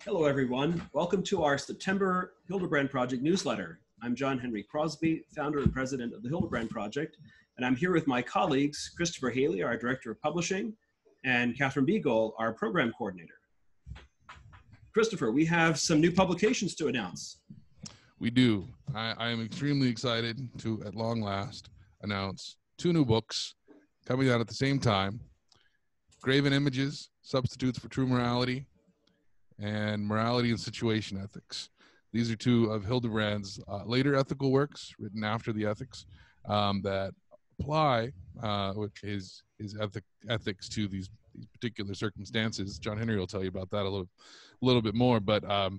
Hello, everyone. Welcome to our September Hildebrand Project newsletter. I'm John Henry Crosby, founder and president of the Hildebrand Project, and I'm here with my colleagues, Christopher Haley, our director of publishing, and Catherine Beagle, our program coordinator. Christopher, we have some new publications to announce. We do. I am extremely excited to, at long last, announce two new books coming out at the same time. Graven Images, Substitutes for True Morality, and Morality and Situation Ethics. These are two of Hildebrand's later ethical works, written after the ethics, that apply his ethics to these particular circumstances. John Henry will tell you about that a little bit more, but I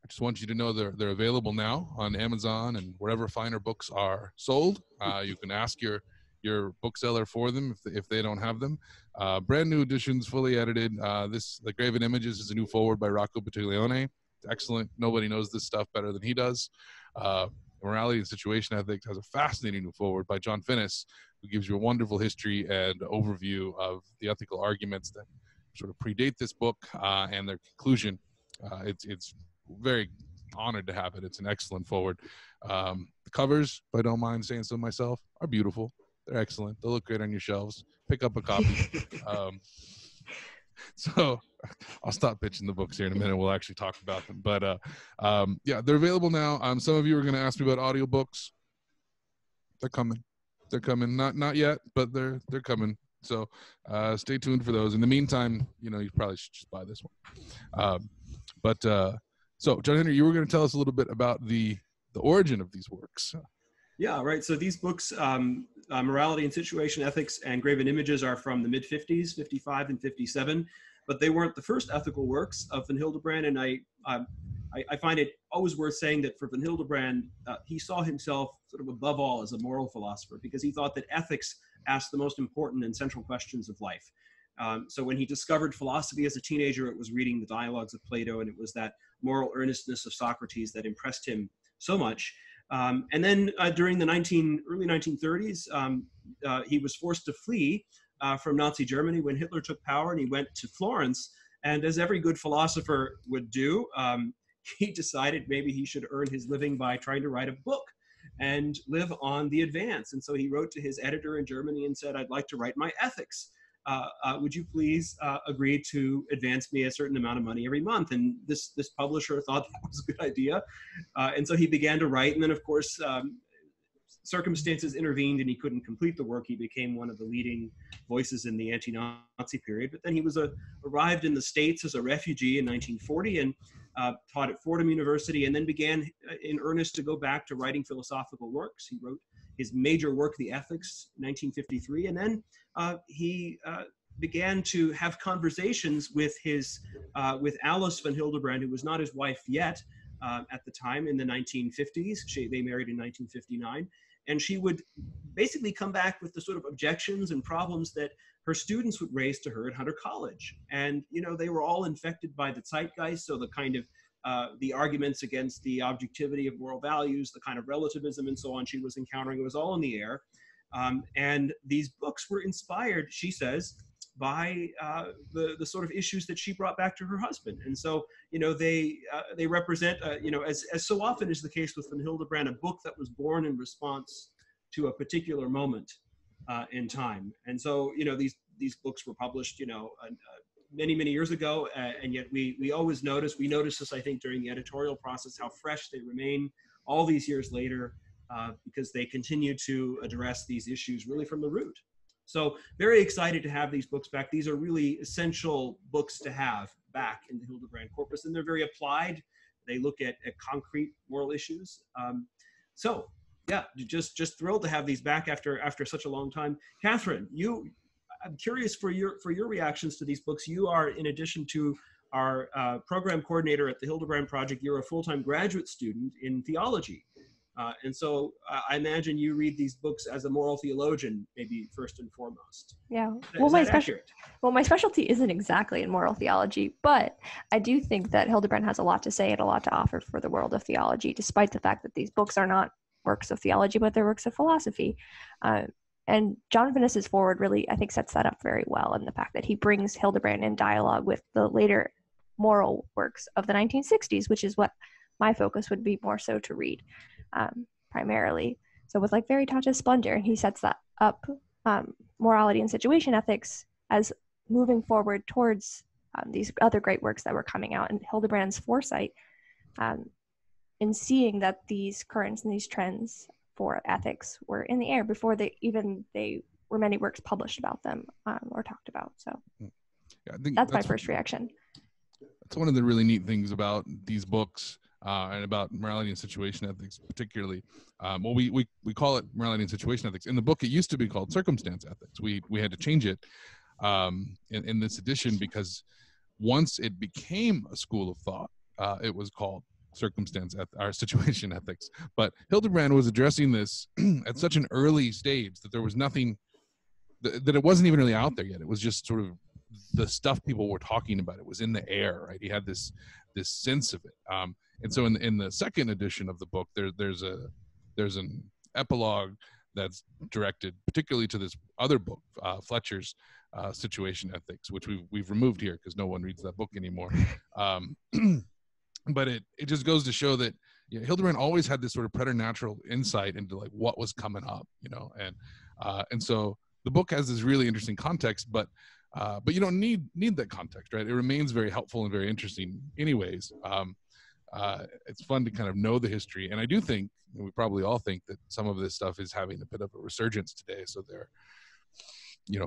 just want you to know they're available now on Amazon and wherever finer books are sold. You can ask your bookseller for them if they don't have them. Brand new editions, fully edited. The Graven Images is a new forward by Rocco Buttiglione. It's excellent. Nobody knows this stuff better than he does. Morality and Situation Ethics has a fascinating new forward by John Finnis, who gives you a wonderful history and overview of the ethical arguments that sort of predate this book and their conclusion. It's very honored to have it. It's an excellent forward. The covers, if I don't mind saying so myself, are beautiful. They're excellent. They'll look great on your shelves. Pick up a copy. So I'll stop pitching the books here in a minute. We'll actually talk about them. But yeah, they're available now. Some of you are going to ask me about audiobooks. They're coming. They're coming. Not yet, but they're coming. So stay tuned for those. In the meantime, you probably should just buy this one. So John Henry, you were going to tell us a little bit about the origin of these works. Yeah, right. So these books, Morality and Situation Ethics and Graven Images, are from the mid-50s, 55 and 57, but they weren't the first ethical works of Van Hildebrand. And I find it always worth saying that for Van Hildebrand, he saw himself sort of above all as a moral philosopher, because he thought that ethics asked the most important and central questions of life. So when he discovered philosophy as a teenager, it was reading the dialogues of Plato, and it was that moral earnestness of Socrates that impressed him so much. And then during the early 1930s, he was forced to flee from Nazi Germany when Hitler took power, and he went to Florence. And as every good philosopher would do, he decided maybe he should earn his living by trying to write a book and live on the advance. And so he wrote to his editor in Germany and said, "I'd like to write my ethics. Would you please agree to advance me a certain amount of money every month?" And this publisher thought that was a good idea. And so he began to write. And then, of course, circumstances intervened and he couldn't complete the work. He became one of the leading voices in the anti-Nazi period. But then he was arrived in the States as a refugee in 1940 and taught at Fordham University, and then began in earnest to go back to writing philosophical works. He wrote his major work, The Ethics, 1953, and then he began to have conversations with with Alice Van Hildebrand, who was not his wife yet at the time, in the 1950s. They married in 1959, and she would basically come back with the sort of objections and problems that her students would raise to her at Hunter College. And they were all infected by the zeitgeist, so the kind of the arguments against the objectivity of moral values, the kind of relativism and so on she was encountering, it was all in the air. And these books were inspired, she says, by the sort of issues that she brought back to her husband. And so, they represent, as so often is the case with Van Hildebrand, a book that was born in response to a particular moment in time. And so, these books were published, many, many years ago, and yet we always notice this, I think, during the editorial process, how fresh they remain all these years later, because they continue to address these issues really from the root. So very excited to have these books back. These are really essential books to have back in the Hildebrand corpus, and they're very applied. They look at concrete moral issues. So yeah, just thrilled to have these back after such a long time. Catherine, I'm curious for your reactions to these books. You are, in addition to our program coordinator at the Hildebrand Project, you're a full-time graduate student in theology. And so I imagine you read these books as a moral theologian, maybe first and foremost. Yeah. Well, my specialty isn't exactly in moral theology, but I do think that Hildebrand has a lot to say and a lot to offer for the world of theology, despite the fact that these books are not works of theology, but they're works of philosophy. And John Finnis's foreword really, I think, sets that up very well, in the fact that he brings Hildebrand in dialogue with the later moral works of the 1960s, which is what my focus would be more so to read primarily. So with like Veritatis Splendor, he sets that up, morality and situation ethics, as moving forward towards these other great works that were coming out, and Hildebrand's foresight in seeing that these currents and these trends for ethics were in the air before they were many works published about them or talked about. So yeah, I think that's my first reaction. That's one of the really neat things about these books and about morality and situation ethics particularly. Well, we call it morality and situation ethics. In the book, it used to be called circumstance ethics. We had to change it in this edition because once it became a school of thought, it was called situation ethics. But Hildebrand was addressing this at such an early stage that there was nothing, that it wasn't even really out there yet. It was just sort of the stuff people were talking about. It was in the air, right? He had this sense of it. And so in the second edition of the book, there's an epilogue that's directed particularly to this other book, Fletcher's Situation Ethics, which we've removed here because no one reads that book anymore. But it just goes to show that Hildebrand always had this sort of preternatural insight into like what was coming up, and so the book has this really interesting context, but you don't need that context, right? It remains very helpful and very interesting anyways. It's fun to kind of know the history, and I do think, we probably all think, that some of this stuff is having a bit of a resurgence today, so they're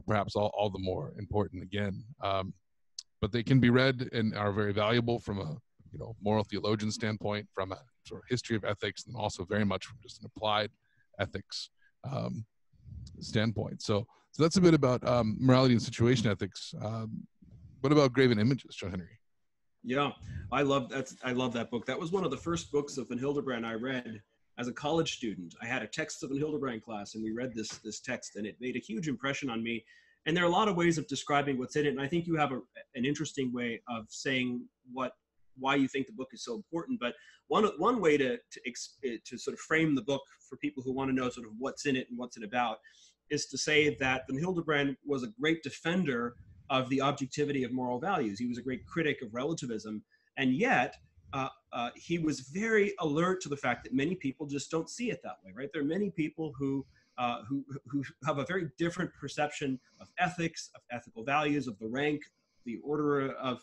perhaps all the more important again. But they can be read and are very valuable from a moral theologian standpoint, from a sort of history of ethics, and also very much from just an applied ethics standpoint. So that's a bit about morality and situation ethics. What about Graven Images, John Henry? Yeah, I love that book. That was one of the first books of Van Hildebrand I read as a college student. I had a text of Van Hildebrand class, and we read this text, and it made a huge impression on me. And there are a lot of ways of describing what's in it, and I think you have an interesting way of saying why you think the book is so important. But one way to sort of frame the book for people who want to know sort of what's in it and what's it about is to say that Van Hildebrand was a great defender of the objectivity of moral values. He was a great critic of relativism, and yet he was very alert to the fact that many people just don't see it that way, right? There are many people who have a very different perception of ethics, of ethical values, of the rank, the order of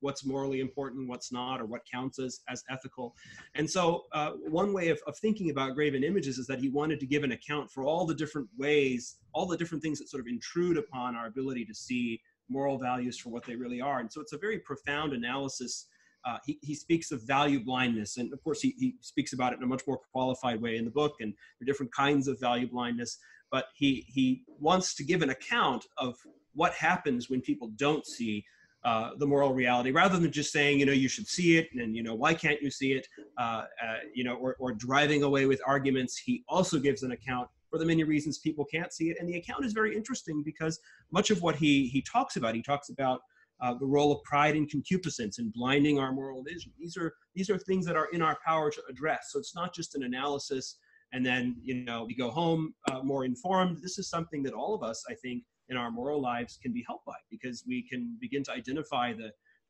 what's morally important, what's not, or what counts as ethical. And so one way of thinking about Graven Images is that he wanted to give an account for all the different ways, all the different things that sort of intrude upon our ability to see moral values for what they really are. And so it's a very profound analysis. He speaks of value blindness, and of course he speaks about it in a much more qualified way in the book, and there are different kinds of value blindness, but he wants to give an account of what happens when people don't see the moral reality, rather than just saying, you should see it, and why can't you see it, or driving away with arguments. He also gives an account for the many reasons people can't see it, and the account is very interesting because much of what he talks about the role of pride and concupiscence in blinding our moral vision. These are things that are in our power to address. So it's not just an analysis and then we go home more informed. This is something that all of us, I think, in our moral lives can be helped by, because we can begin to identify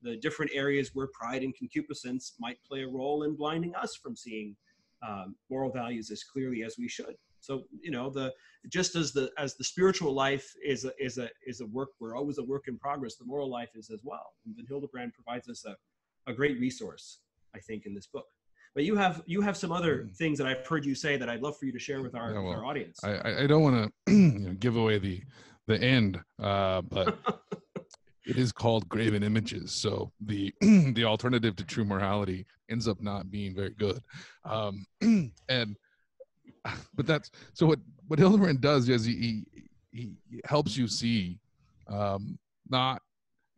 the different areas where pride and concupiscence might play a role in blinding us from seeing moral values as clearly as we should. So just as the spiritual life is a work, we're always a work in progress, the moral life is as well. And Van Hildebrand provides us a great resource, I think, in this book. But you have some other things that I've heard you say that I'd love for you to share with our audience. I don't want to give away the end, but it is called Graven Images, so the alternative to true morality ends up not being very good. But that's so what Hildebrand does is he helps you see, not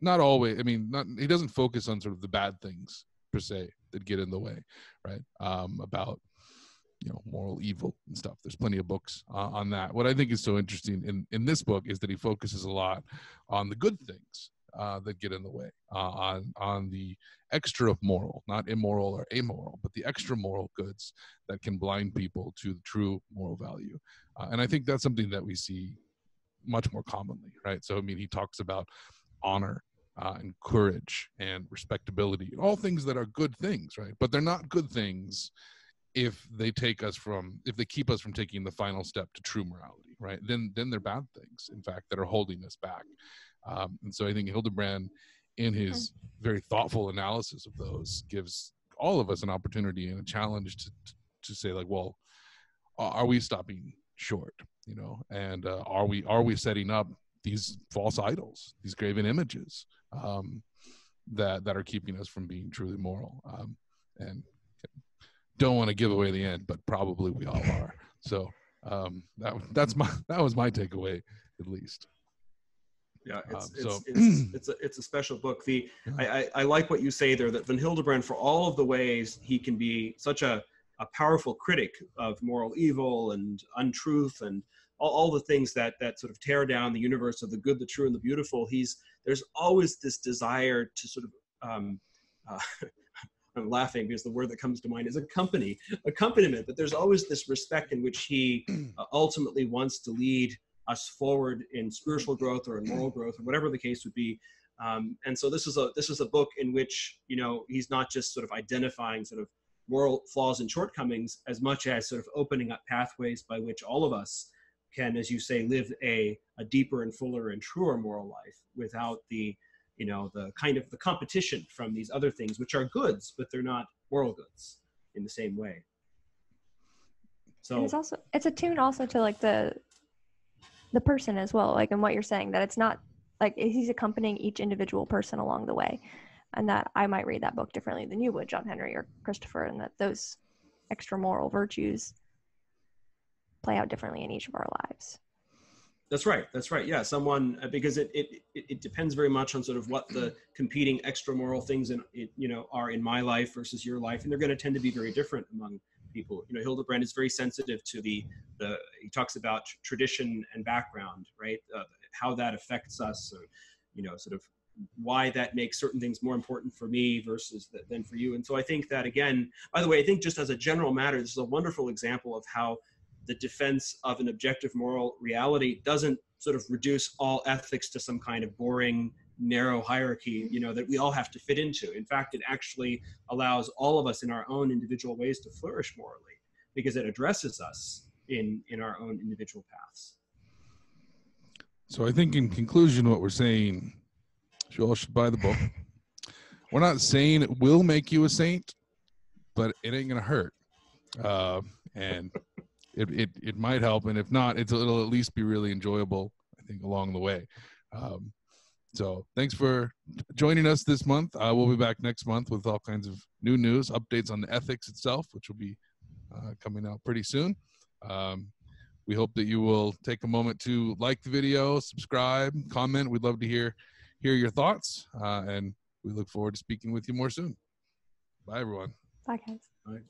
always. I mean, he doesn't focus on sort of the bad things per se that get in the way, right? About moral evil and stuff. There's plenty of books on that. What I think is so interesting in this book is that he focuses a lot on the good things that get in the way, on the extra moral, not immoral or amoral, but the extra moral goods that can blind people to the true moral value. And I think that's something that we see much more commonly, right? So, I mean, he talks about honor and courage and respectability, all things that are good things, right? But they're not good things if they keep us from taking the final step to true morality, right? Then they're bad things, in fact, that are holding us back. And so I think Hildebrand, in his very thoughtful analysis of those, gives all of us an opportunity and a challenge to say, like, well, are we stopping short, you know? And are we setting up these false idols, these graven images that are keeping us from being truly moral? And don't want to give away the end, but probably we all are. So that was my takeaway, at least. Yeah, it's a special book. I like what you say there, that Van Hildebrand, for all of the ways he can be such a powerful critic of moral evil and untruth and all the things that sort of tear down the universe of the good, the true, and the beautiful. There's always this desire to sort of I'm laughing because the word that comes to mind is accompaniment, but there's always this respect in which he ultimately wants to lead us forward in spiritual growth or in moral growth or whatever the case would be. And so this is a book in which, you know, he's not just sort of identifying sort of moral flaws and shortcomings as much as sort of opening up pathways by which all of us can, as you say, live a deeper and fuller and truer moral life without the, you know, the kind of the competition from these other things, which are goods, but they're not moral goods in the same way. So it's attuned also to like the person as well, like in what you're saying, that it's not like he's accompanying each individual person along the way, and that I might read that book differently than you would, John Henry or Christopher, and that those extra moral virtues play out differently in each of our lives. That's right. Yeah, because it depends very much on sort of what the competing extra moral things are in my life versus your life, and they're going to tend to be very different among people. You know, Hildebrand is very sensitive to he talks about tradition and background, right? How that affects us, or, you know, sort of why that makes certain things more important for me versus than for you. And so I think that, again, by the way, I think just as a general matter, this is a wonderful example of how the defense of an objective moral reality doesn't sort of reduce all ethics to some kind of boring, narrow hierarchy, you know, that we all have to fit into. In fact, it actually allows all of us in our own individual ways to flourish morally, because it addresses us in our own individual paths. So I think in conclusion, what we're saying, you all should buy the book. We're not saying it will make you a saint, but it ain't gonna hurt. And it might help, and if not, it'll at least be really enjoyable, I think, along the way. So thanks for joining us this month. We'll be back next month with all kinds of new news, updates on the ethics itself, which will be coming out pretty soon. We hope that you will take a moment to like the video, subscribe, comment. We'd love to hear your thoughts, and we look forward to speaking with you more soon. Bye, everyone. Bye, guys. Bye.